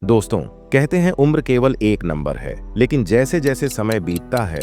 दोस्तों, कहते हैं उम्र केवल एक नंबर है, लेकिन जैसे जैसे समय बीतता है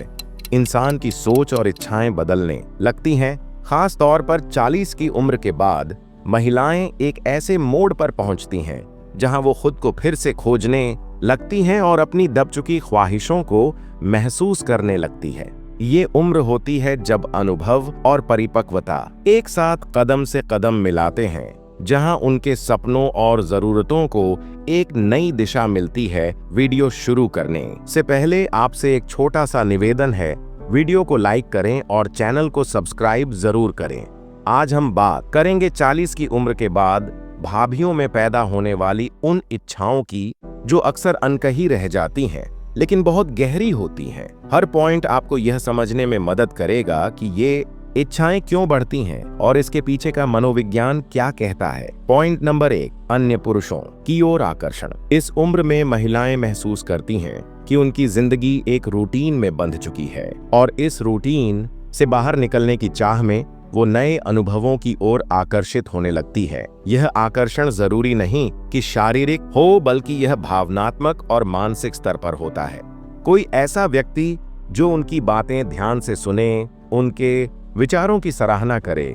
इंसान की सोच और इच्छाएं बदलने लगती हैं। खास तौर पर 40 की उम्र के बाद महिलाएं एक ऐसे मोड़ पर पहुंचती हैं जहां वो खुद को फिर से खोजने लगती हैं और अपनी दब चुकी ख्वाहिशों को महसूस करने लगती है। ये उम्र होती है जब अनुभव और परिपक्वता एक साथ कदम से कदम मिलाते हैं, जहां उनके सपनों और जरूरतों को एक नई दिशा मिलती है। वीडियो शुरू करने से पहले आपसे एक छोटा सा निवेदन है, वीडियो को लाइक करें और चैनल को सब्सक्राइब जरूर करें। आज हम बात करेंगे 40 की उम्र के बाद भाभियों में पैदा होने वाली उन इच्छाओं की जो अक्सर अनकही रह जाती हैं लेकिन बहुत गहरी होती हैं। हर पॉइंट आपको यह समझने में मदद करेगा कि ये इच्छाएं क्यों बढ़ती हैं और इसके पीछे का मनोविज्ञान क्या कहता है। पॉइंट नंबर 1, अन्य पुरुषों की ओर आकर्षण। इस उम्र में महिलाएं महसूस करती हैं कि उनकी जिंदगी एक रूटीन में बंध चुकी है और इस रूटीन से बाहर निकलने की चाह में वो नए अनुभवों की ओर आकर्षित होने लगती है। यह आकर्षण जरूरी नहीं कि शारीरिक हो, बल्कि यह भावनात्मक और मानसिक स्तर पर होता है। कोई ऐसा व्यक्ति जो उनकी बातें ध्यान से सुने, उनके विचारों की सराहना करे,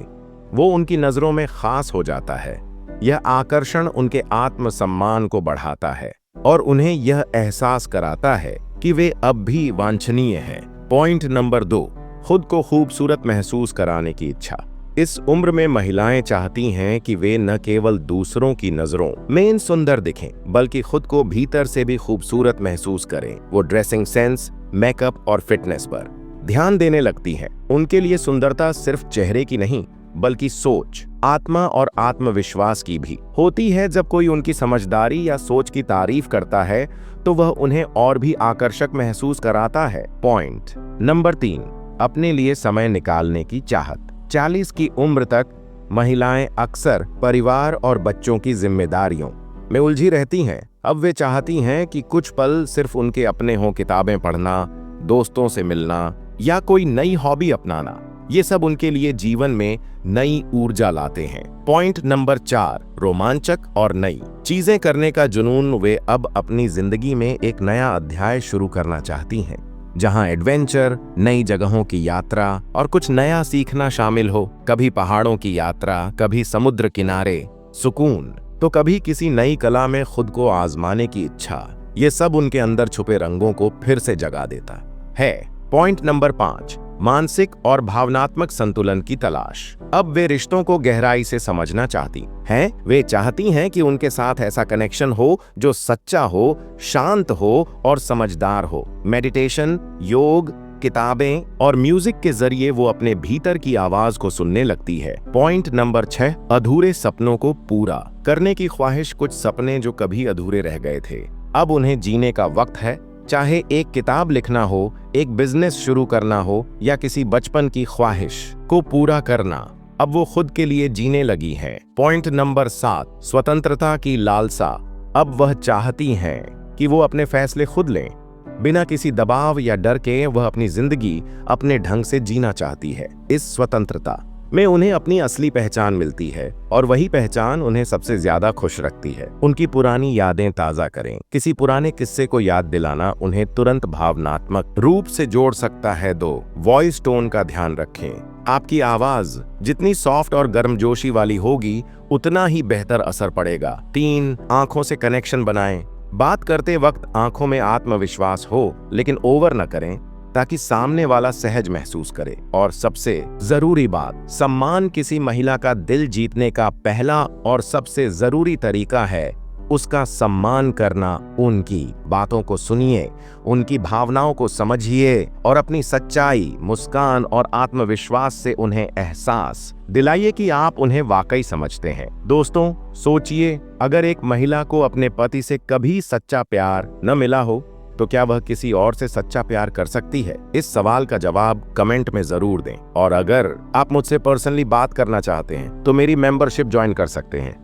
वो उनकी नजरों में खास हो जाता है। यह आकर्षण उनके आत्मसम्मान को बढ़ाता है और उन्हें यह एहसास कराता है कि वे अब भी वांछनीय हैं। पॉइंट नंबर 2, खुद को खूबसूरत महसूस कराने की इच्छा। इस उम्र में महिलाएं चाहती हैं कि वे न केवल दूसरों की नजरों में सुंदर दिखें, बल्कि खुद को भीतर से भी खूबसूरत महसूस करें। वो ड्रेसिंग सेंस, मेकअप और फिटनेस पर ध्यान देने लगती हैं। उनके लिए सुंदरता सिर्फ चेहरे की नहीं, बल्कि सोच, आत्मा और आत्मविश्वास की भी होती है। जब कोई उनकी समझदारी या सोच की तारीफ करता है तो वह उन्हें और भी आकर्षक महसूस कराता है। पॉइंट नंबर 3, अपने लिए समय निकालने की चाहत। 40 की उम्र तक महिलाएं अक्सर परिवार और बच्चों की जिम्मेदारियों में उलझी रहती हैं। अब वे चाहती हैं कि कुछ पल सिर्फ उनके अपने हों, किताबें पढ़ना, दोस्तों से मिलना या कोई नई हॉबी अपनाना। ये सब उनके लिए जीवन में नई ऊर्जा लाते हैं। पॉइंट नंबर 4, रोमांचक और नई चीजें करने का जुनून। वे अब अपनी जिंदगी में एक नया अध्याय शुरू करना चाहती हैं, जहां एडवेंचर, नई जगहों की यात्रा और कुछ नया सीखना शामिल हो। कभी पहाड़ों की यात्रा, कभी समुद्र किनारे सुकून, तो कभी किसी नई कला में खुद को आजमाने की इच्छा। ये सब उनके अंदर छुपे रंगों को फिर से जगा देता है। पॉइंट नंबर 5, मानसिक और भावनात्मक संतुलन की तलाश। अब वे रिश्तों को गहराई से समझना चाहती हैं। वे चाहती हैं कि उनके साथ ऐसा कनेक्शन हो जो सच्चा हो, शांत हो और समझदार हो। मेडिटेशन, योग, किताबें और म्यूजिक के जरिए वो अपने भीतर की आवाज को सुनने लगती है। पॉइंट नंबर 6, अधूरे सपनों को पूरा करने की ख्वाहिश। कुछ सपने जो कभी अधूरे रह गए थे, अब उन्हें जीने का वक्त है। चाहे एक किताब लिखना हो, एक बिजनेस शुरू करना हो या किसी बचपन की ख्वाहिश को पूरा करना, अब वो खुद के लिए जीने लगी हैं। पॉइंट नंबर 7, स्वतंत्रता की लालसा। अब वह चाहती हैं कि वो अपने फैसले खुद लें, बिना किसी दबाव या डर के। वह अपनी जिंदगी अपने ढंग से जीना चाहती है। इस स्वतंत्रता में उन्हें अपनी असली पहचान मिलती है और वही पहचान उन्हें सबसे ज्यादा खुश रखती है। उनकी पुरानी यादें ताजा करें। किसी पुराने किस्से को याद दिलाना उन्हें तुरंत भावनात्मक रूप से जोड़ सकता है। 2, वॉइस टोन का ध्यान रखें। आपकी आवाज जितनी सॉफ्ट और गर्मजोशी वाली होगी, उतना ही बेहतर असर पड़ेगा। 3, आंखों से कनेक्शन बनाएं। बात करते वक्त आंखों में आत्मविश्वास हो, लेकिन ओवर न करें ताकि सामने वाला सहज महसूस करे। और सबसे जरूरी बात, सम्मान। किसी महिला का दिल जीतने का पहला और सबसे जरूरी तरीका है उसका सम्मान करना। उनकी बातों को सुनिए, उनकी भावनाओं को समझिए और अपनी सच्चाई, मुस्कान और आत्मविश्वास से उन्हें एहसास दिलाइए कि आप उन्हें वाकई समझते हैं। दोस्तों, सोचिए, अगर एक महिला को अपने पति से कभी सच्चा प्यार न मिला हो तो क्या वह किसी और से सच्चा प्यार कर सकती है? इस सवाल का जवाब कमेंट में जरूर दें। और अगर आप मुझसे पर्सनली बात करना चाहते हैं तो मेरी मेंबरशिप ज्वाइन कर सकते हैं।